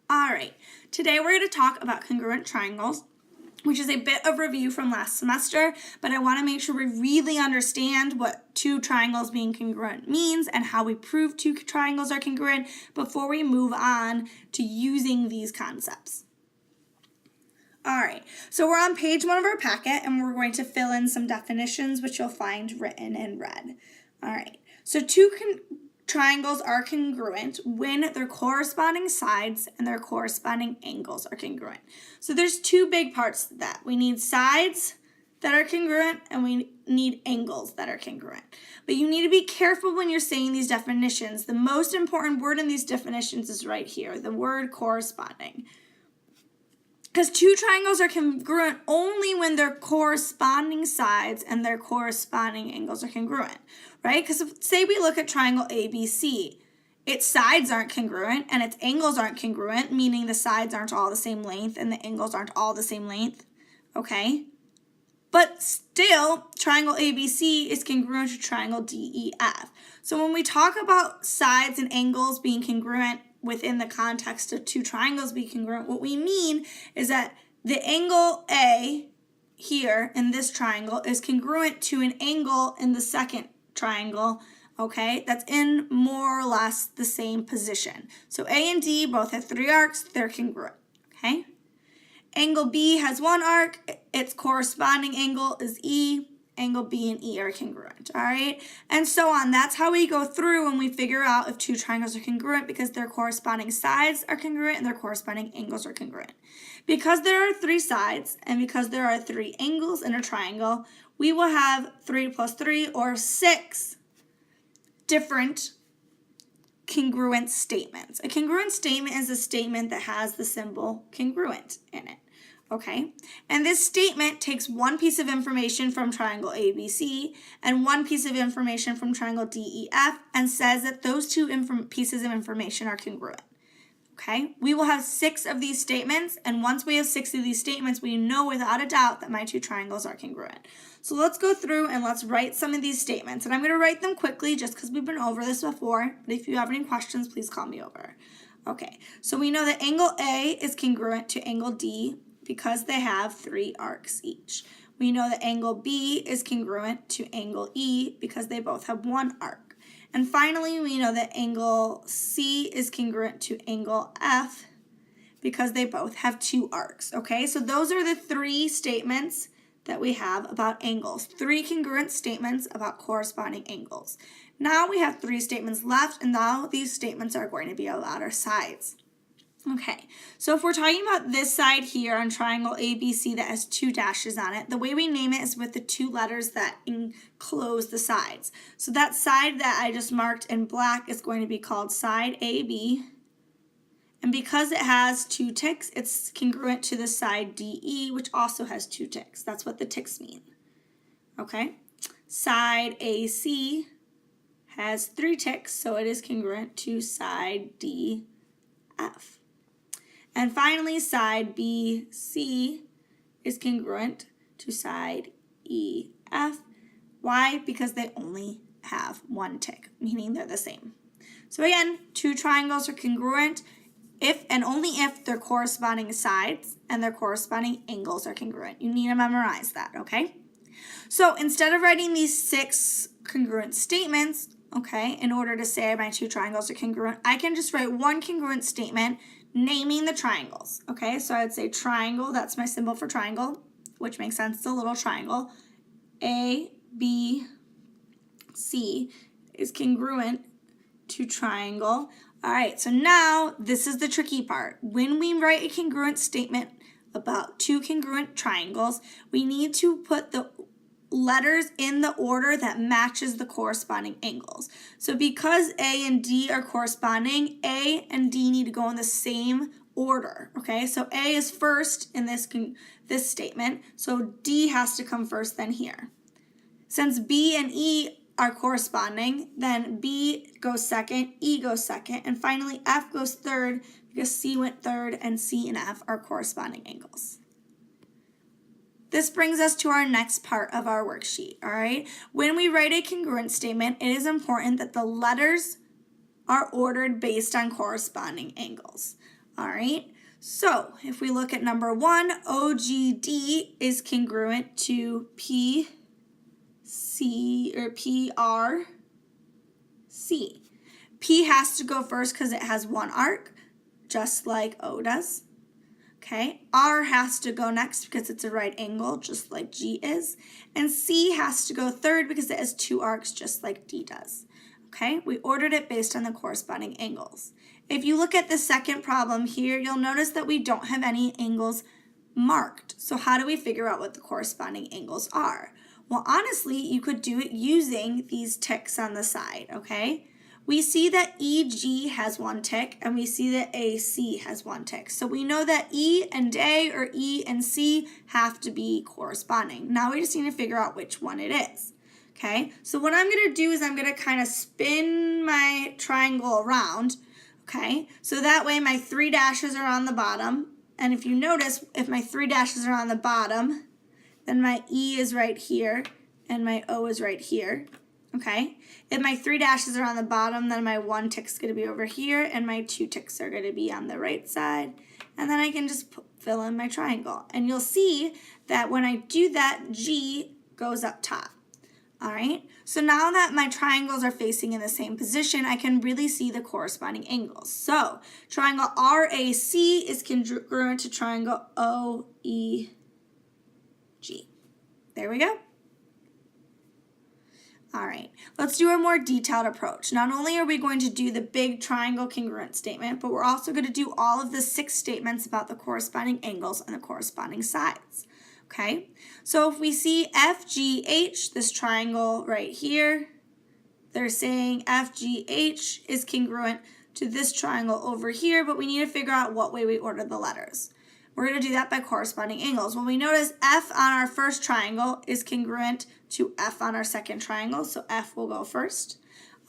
All right, today we're going to talk about congruent triangles, which is a bit of review from last semester, but I want to make sure we really understand what two triangles being congruent means and how we prove two triangles are congruent before we move on to using these concepts. All right, so we're on page 1 of our packet and we're going to fill in some definitions which you'll find written in red. All right, so two triangles are congruent when their corresponding sides and their corresponding angles are congruent. So there's two big parts to that. We need sides that are congruent and we need angles that are congruent. But you need to be careful when you're saying these definitions. The most important word in these definitions is right here, the word corresponding. Because two triangles are congruent only when their corresponding sides and their corresponding angles are congruent, right? Because say we look at triangle ABC, its sides aren't congruent and its angles aren't congruent, meaning the sides aren't all the same length and the angles aren't all the same length, okay? But still, triangle ABC is congruent to triangle DEF. So when we talk about sides and angles being congruent within the context of two triangles being congruent, what we mean is that the angle A here in this triangle is congruent to an angle in the second triangle, okay, that's in more or less the same position. So A and D both have 3 arcs, they're congruent, okay? Angle B has 1 arc, its corresponding angle is E. Angle B and E are congruent, all right? And so on. That's how we go through when we figure out if two triangles are congruent, because their corresponding sides are congruent and their corresponding angles are congruent. Because there are 3 sides and because there are 3 angles in a triangle, we will have 3 plus 3 or 6 different congruent statements. A congruent statement is a statement that has the symbol congruent in it. Okay, and this statement takes one piece of information from triangle ABC and one piece of information from triangle DEF and says that those two pieces of information are congruent. Okay, we will have 6 of these statements, and once we have 6 of these statements, we know without a doubt that my two triangles are congruent. So let's go through and let's write some of these statements, and I'm going to write them quickly just because we've been over this before, but if you have any questions, please call me over. Okay, so we know that angle A is congruent to angle D because they have 3 arcs each. We know that angle B is congruent to angle E because they both have 1 arc. And finally, we know that angle C is congruent to angle F because they both have 2 arcs, okay? So those are the 3 statements that we have about angles, 3 congruent statements about corresponding angles. Now we have 3 statements left, and now these statements are going to be about our sides. Okay, so if we're talking about this side here on triangle ABC that has 2 dashes on it, the way we name it is with the 2 letters that enclose the sides. So that side that I just marked in black is going to be called side AB. And because it has 2 ticks, it's congruent to the side DE, which also has 2 ticks. That's what the ticks mean. Okay, side AC has 3 ticks, so it is congruent to side DF. And finally, side BC is congruent to side EF. Why? Because they only have 1 tick, meaning they're the same. So again, 2 triangles are congruent if and only if their corresponding sides and their corresponding angles are congruent. You need to memorize that, okay? So instead of writing these 6 congruent statements, okay, in order to say my 2 triangles are congruent, I can just write 1 congruent statement naming the triangles, okay? So I'd say triangle, that's my symbol for triangle, which makes sense, it's a little triangle. A, B, C is congruent to triangle. All right, so now this is the tricky part. When we write a congruent statement about 2 congruent triangles, we need to put the letters in the order that matches the corresponding angles. So because A and D are corresponding, A and D need to go in the same order, okay? So A is first in this statement, so D has to come first then here. Since B and E are corresponding, then B goes second, E goes second, and finally F goes third because C went third and C and F are corresponding angles. This brings us to our next part of our worksheet, all right? When we write a congruent statement, it is important that the letters are ordered based on corresponding angles. All right, so if we look at number 1, OGD is congruent to PC or PRC. P has to go first because it has one arc, just like O does. Okay, R has to go next because it's a right angle, just like G is. And C has to go third because it has 2 arcs, just like D does. Okay, we ordered it based on the corresponding angles. If you look at the second problem here, you'll notice that we don't have any angles marked. So how do we figure out what the corresponding angles are? Well, honestly, you could do it using these ticks on the side, okay? We see that EG has 1 tick, and we see that AC has 1 tick. So we know that E and A or E and C have to be corresponding. Now we just need to figure out which one it is. Okay, so what I'm going to do is I'm going to kind of spin my triangle around. Okay, so that way my 3 dashes are on the bottom. And if you notice, if my 3 dashes are on the bottom, then my E is right here and my O is right here. Okay, if my 3 dashes are on the bottom, then my 1 tick is going to be over here and my 2 ticks are going to be on the right side. And then I can just fill in my triangle. And you'll see that when I do that, G goes up top. All right, so now that my triangles are facing in the same position, I can really see the corresponding angles. So triangle RAC is congruent to triangle OEG. There we go. All right, let's do a more detailed approach. Not only are we going to do the big triangle congruent statement, but we're also going to do all of the 6 statements about the corresponding angles and the corresponding sides. Okay, so if we see FGH, this triangle right here, they're saying FGH is congruent to this triangle over here, but we need to figure out what way we order the letters. We're going to do that by corresponding angles. Well, we notice F on our first triangle is congruent to F on our second triangle, so F will go first.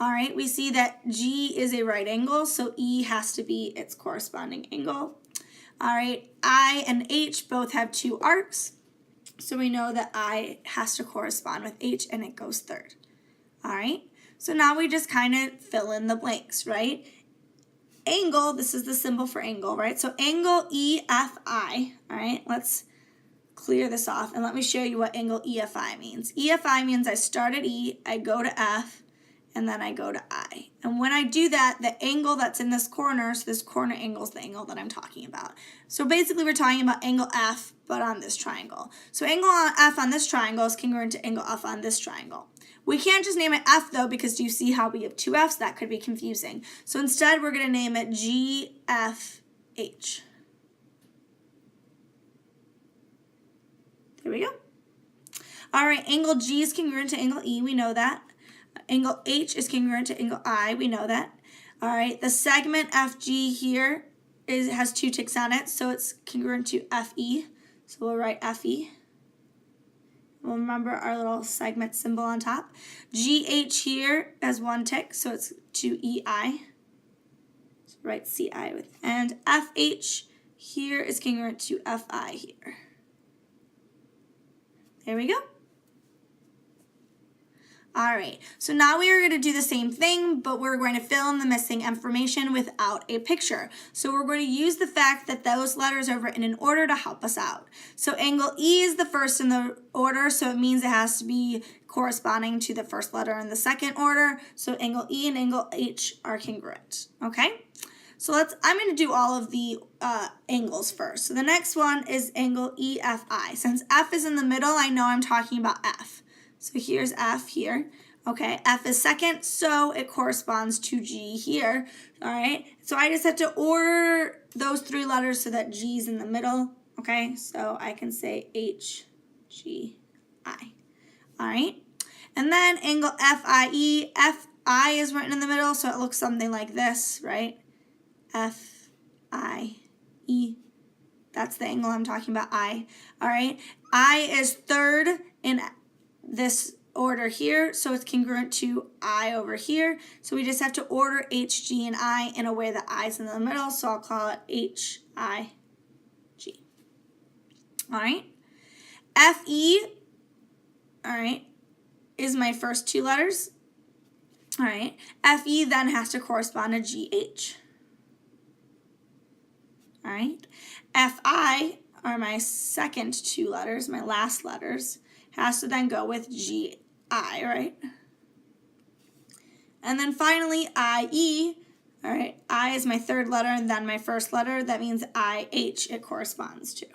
All right, we see that G is a right angle, so E has to be its corresponding angle. All right, I and H both have 2 arcs, so we know that I has to correspond with H and it goes third. All right, so now we just kind of fill in the blanks, right? Angle, this is the symbol for angle, right? So angle EFI, all right, let's clear this off and let me show you what angle EFI means. EFI means I start at E, I go to F, and then I go to I. And when I do that, the angle that's in this corner, so this corner angle is the angle that I'm talking about. So basically we're talking about angle F, but on this triangle. So angle F on this triangle is congruent to angle F on this triangle. We can't just name it F though, because do you see how we have 2 F's? That could be confusing. So instead we're gonna name it GFH. There we go. All right, angle G is congruent to angle E, we know that. Angle H is congruent to angle I, we know that. All right, the segment FG here has 2 ticks on it, so it's congruent to FE. So we'll write FE. We'll remember our little segment symbol on top. GH here has 1 tick, so it's to EI. So write CI with, and FH here is congruent to FI here. There we go. All right, so now we are going to do the same thing, but we're going to fill in the missing information without a picture. So we're going to use the fact that those letters are written in order to help us out. So angle E is the first in the order, so it means it has to be corresponding to the first letter in the second order. So angle E and angle H are congruent, okay? So I'm going to do all of the angles first. So the next one is angle EFI. Since F is in the middle, I know I'm talking about F. So here's F here. Okay, F is second, so it corresponds to G here. All right, so I just have to order those 3 letters so that G is in the middle. Okay, so I can say H, G, I. All right, and then angle FIE. FI is written in the middle, so it looks something like this, right? FIE. That's the angle I'm talking about, I. All right, I is third in this order here, so it's congruent to I over here. So we just have to order H, G, and I in a way that I's in the middle, so I'll call it H, I, G. All right. FE, all right, is my first 2 letters. All right. FE then has to correspond to GH. all right? Fi are my second two letters, my last letters, has to then go with Gi, right? And then finally, IE, all right, I is my third letter and then my first letter. That means IH it corresponds to.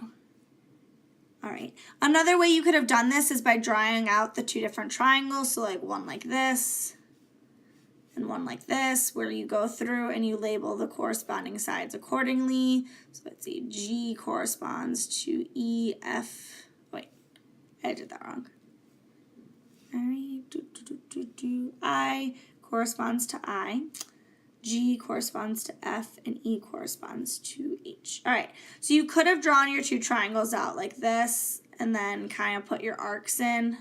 All right. Another way you could have done this is by drawing out the two different triangles. So like one like this and one like this, where you go through and you label the corresponding sides accordingly. So let's see, G corresponds to EF. Wait, I did that wrong. All right. I corresponds to I. G corresponds to F, and E corresponds to H. All right, so you could have drawn your two triangles out like this, and then kind of put your arcs in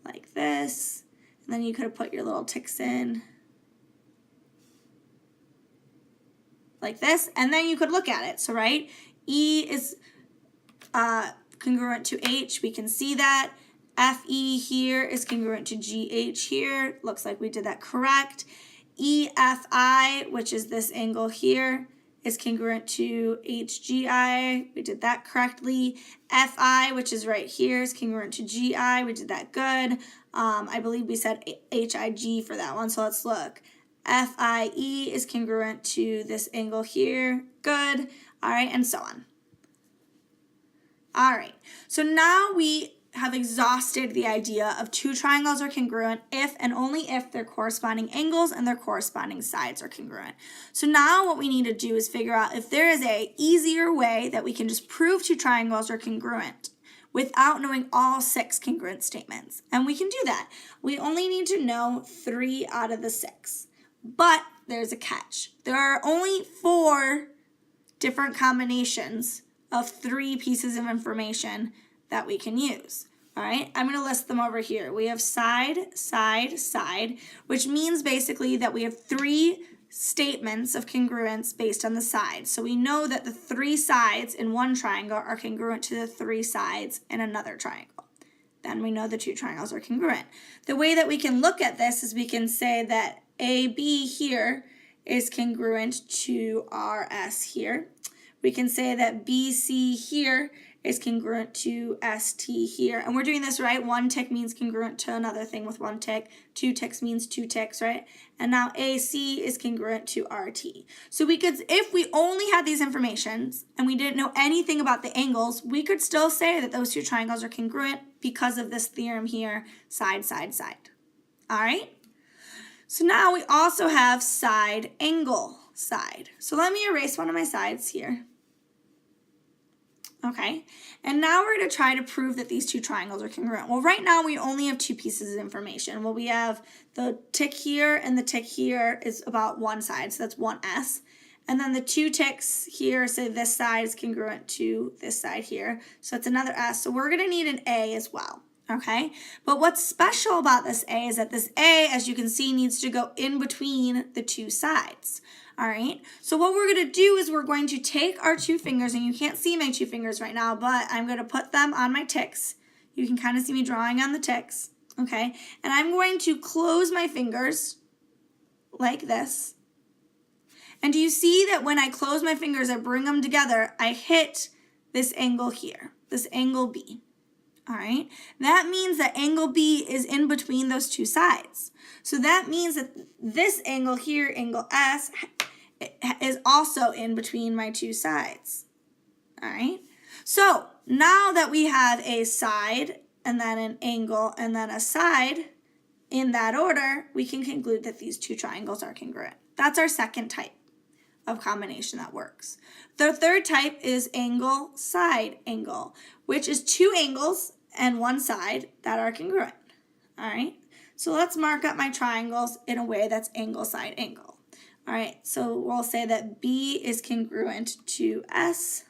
like this, and then you could have put your little ticks in like this, and then you could look at it. So, right, E is congruent to H. We can see that. FE here is congruent to GH here. Looks like we did that correct. EFI, which is this angle here, is congruent to HGI. We did that correctly. FI, which is right here, is congruent to GI. We did that good. I believe we said HIG for that one, so let's look. FIE is congruent to this angle here. Good. All right, and so on. All right, so now we have exhausted the idea of two triangles are congruent if and only if their corresponding angles and their corresponding sides are congruent. So now what we need to do is figure out if there is an easier way that we can just prove two triangles are congruent without knowing all 6 congruent statements. And we can do that. We only need to know 3 out of the 6. But there's a catch. There are only 4 different combinations of 3 pieces of information that we can use. All right, I'm going to list them over here. We have side, side, side, which means basically that we have 3 statements of congruence based on the sides. So we know that the 3 sides in one triangle are congruent to the 3 sides in another triangle. Then we know the 2 triangles are congruent. The way that we can look at this is we can say that AB here is congruent to RS here. We can say that BC here is congruent to ST here. And we're doing this, right? 1 tick means congruent to another thing with 1 tick. 2 ticks means 2 ticks, right? And now AC is congruent to RT. So we could, if we only had these informations and we didn't know anything about the angles, we could still say that those 2 triangles are congruent because of this theorem here, side, side, side. All right? So now we also have side, angle, side. So let me erase one of my sides here. Okay, and now we're going to try to prove that these 2 triangles are congruent. Well, right now we only have 2 pieces of information. Well, we have the tick here and the tick here is about one side, so that's 1S. And then the 2 ticks here, so this side is congruent to this side here, so it's another S. So we're going to need an A as well, okay? But what's special about this A is that this A, as you can see, needs to go in between the 2 sides. All right, so what we're going to do is we're going to take our 2 fingers, and you can't see my 2 fingers right now, but I'm going to put them on my ticks. You can kind of see me drawing on the ticks, okay? And I'm going to close my fingers like this. And do you see that when I close my fingers, I bring them together, I hit this angle here, this angle B. All right, that means that angle B is in between those 2 sides. So that means that this angle here, angle S, is also in between my 2 sides. All right, so now that we have a side and then an angle and then a side in that order, we can conclude that these 2 triangles are congruent. That's our second type of combination that works. The third type is angle, side, angle, which is 2 angles and 1 side that are congruent. All right, so let's mark up my triangles in a way that's angle, side, angle. All right, so we'll say that B is congruent to S,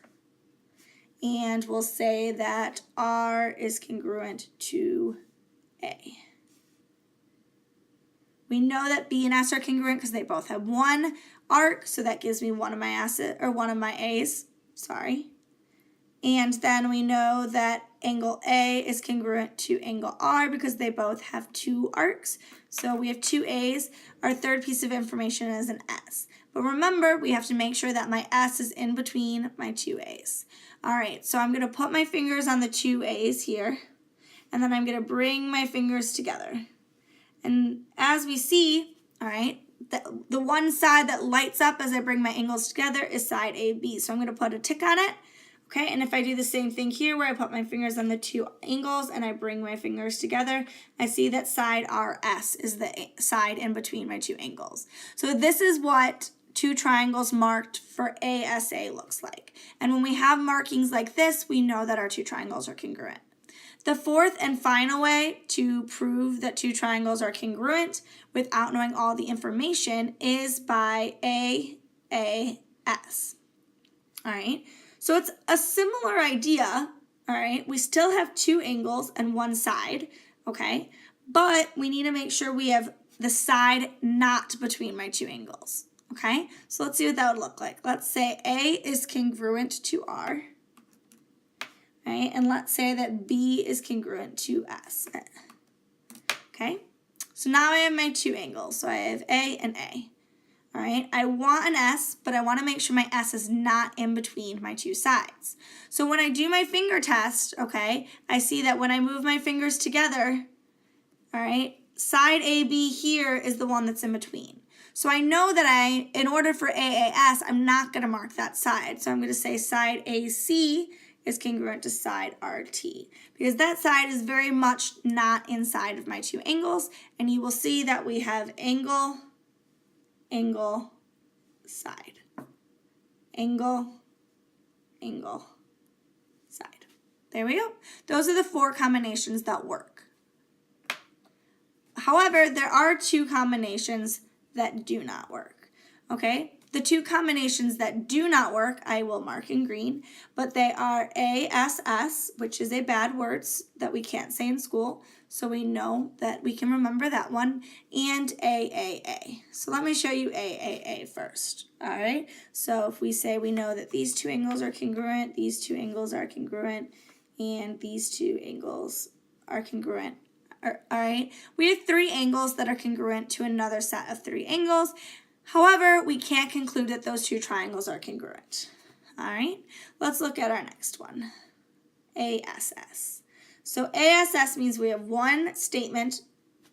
and we'll say that R is congruent to A. We know that B and S are congruent because they both have 1 arc, so that gives me one of my A's, sorry. And then we know that angle A is congruent to angle R because they both have 2 arcs. So we have 2 A's. Our third piece of information is an S. But remember, we have to make sure that my S is in between my 2 A's. All right, so I'm going to put my fingers on the 2 A's here, and then I'm going to bring my fingers together. And as we see, all right, the one side that lights up as I bring my angles together is side AB. So I'm going to put a tick on it. Okay, and if I do the same thing here where I put my fingers on the 2 angles and I bring my fingers together, I see that side RS is the side in between my 2 angles. So this is what 2 triangles marked for ASA looks like. And when we have markings like this, we know that our 2 triangles are congruent. The fourth and final way to prove that 2 triangles are congruent without knowing all the information is by AAS. All right, so it's a similar idea. All right, we still have 2 angles and 1 side, okay, but we need to make sure we have the side not between my 2 angles. Okay, so let's see what that would look like. Let's say A is congruent to R. Right, and let's say that B is congruent to S. Okay, so now I have my 2 angles. So I have A and A. All right, I want an S, but I want to make sure my S is not in between my 2 sides. So when I do my finger test, okay, I see that when I move my fingers together, all right, side AB here is the one that's in between. So I know that in order for AAS, I'm not going to mark that side. So I'm going to say side AC is congruent to side RT because that side is very much not inside of my 2 angles, and you will see that we have angle, angle, side, angle, angle, side. There we go. Those are the 4 combinations that work. However, there are 2 combinations that do not work, okay? The 2 combinations that do not work, I will mark in green, but they are ASS, which is a bad word that we can't say in school, so we know that we can remember that one, and AAA. So let me show you AAA first, all right? So if we say we know that these 2 angles are congruent, these 2 angles are congruent, and these 2 angles are congruent, all right? We have 3 angles that are congruent to another set of 3 angles. However, we can't conclude that those 2 triangles are congruent. All right, let's look at our next one, ASS. So ASS means we have one statement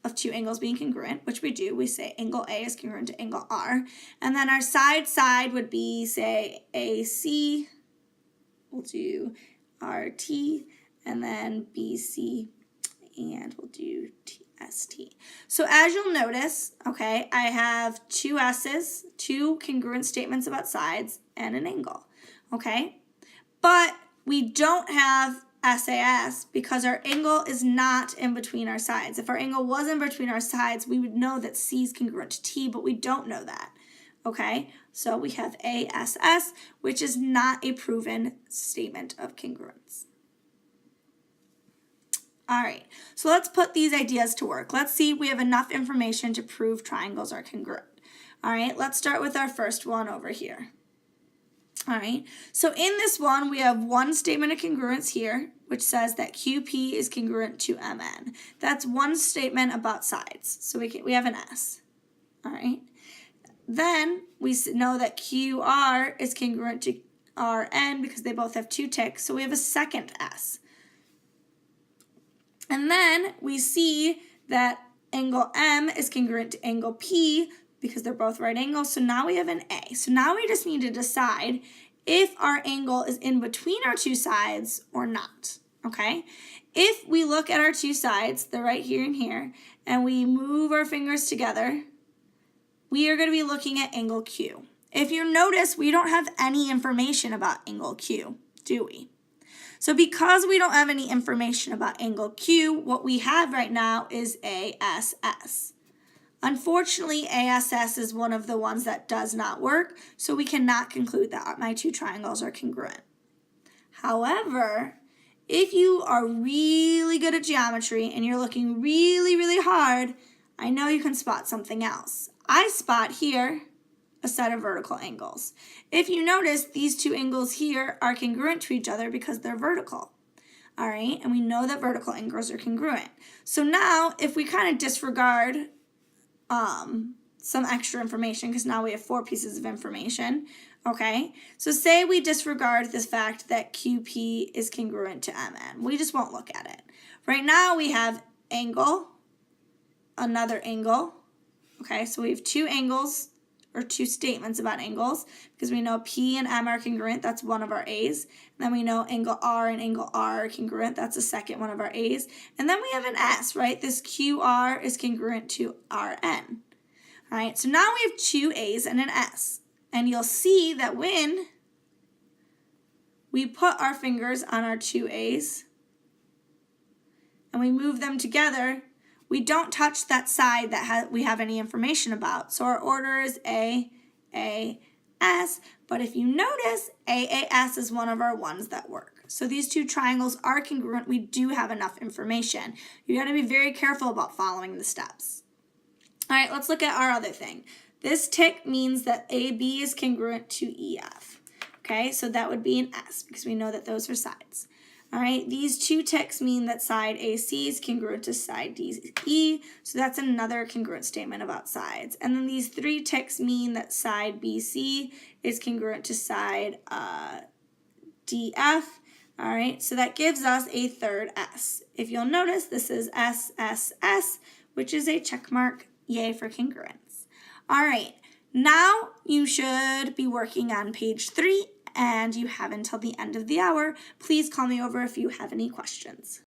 of 2 angles being congruent, which we do. We say angle A is congruent to angle R. And then our side would be, say, AC. We'll do RT, and then BC, and we'll do ST. So as you'll notice, okay, I have 2 S's, 2 congruent statements about sides, and an angle, okay? But we don't have SAS because our angle is not in between our sides. If our angle was in between our sides, we would know that C is congruent to T, but we don't know that, okay? So we have ASS, which is not a proven statement of congruence. All right, so let's put these ideas to work. Let's see if we have enough information to prove triangles are congruent. All right, let's start with our first one over here. All right, so in this one, we have one statement of congruence here, which says that QP is congruent to MN. That's one statement about sides, so we have an S. All right, then we know that QR is congruent to RN because they both have 2 ticks, so we have a second S. And then we see that angle M is congruent to angle P because they're both right angles. So now we have an A. So now we just need to decide if our angle is in between our 2 sides or not, okay? If we look at our 2 sides, they're right here and here, and we move our fingers together, we are going to be looking at angle Q. If you notice, we don't have any information about angle Q, do we? So because we don't have any information about angle Q, what we have right now is ASS. Unfortunately, ASS is one of the ones that does not work, so we cannot conclude that my 2 triangles are congruent. However, if you are really good at geometry and you're looking really, really hard, I know you can spot something else. I spot here a set of vertical angles. If you notice, these 2 angles here are congruent to each other because they're vertical. all right? And we know that vertical angles are congruent. So now, if we kind of disregard some extra information, because now we have 4 pieces of information, okay? So say we disregard this fact that QP is congruent to MN. We just won't look at it. Right now we have angle, another angle, okay? So we have 2 angles, or 2 statements about angles, because we know P and M are congruent. That's one of our A's. And then we know angle R and angle R are congruent. That's the second one of our A's. And then we have an S, right? This QR is congruent to RN. All right, so now we have 2 A's and an S. And you'll see that when we put our fingers on our 2 A's and we move them together, we don't touch that side that we have any information about. So our order is A, S. But if you notice, AAS is one of our ones that work. So these 2 triangles are congruent. We do have enough information. You got to be very careful about following the steps. All right, let's look at our other thing. This tick means that AB is congruent to EF. Okay, so that would be an S because we know that those are sides. All right, these 2 ticks mean that side AC is congruent to side DE, so that's another congruent statement about sides. And then these 3 ticks mean that side BC is congruent to side DF. All right, so that gives us a third S. If you'll notice, this is SSS, which is a check mark. Yay for congruence. All right, now you should be working on page 3, and you have until the end of the hour. Please call me over if you have any questions.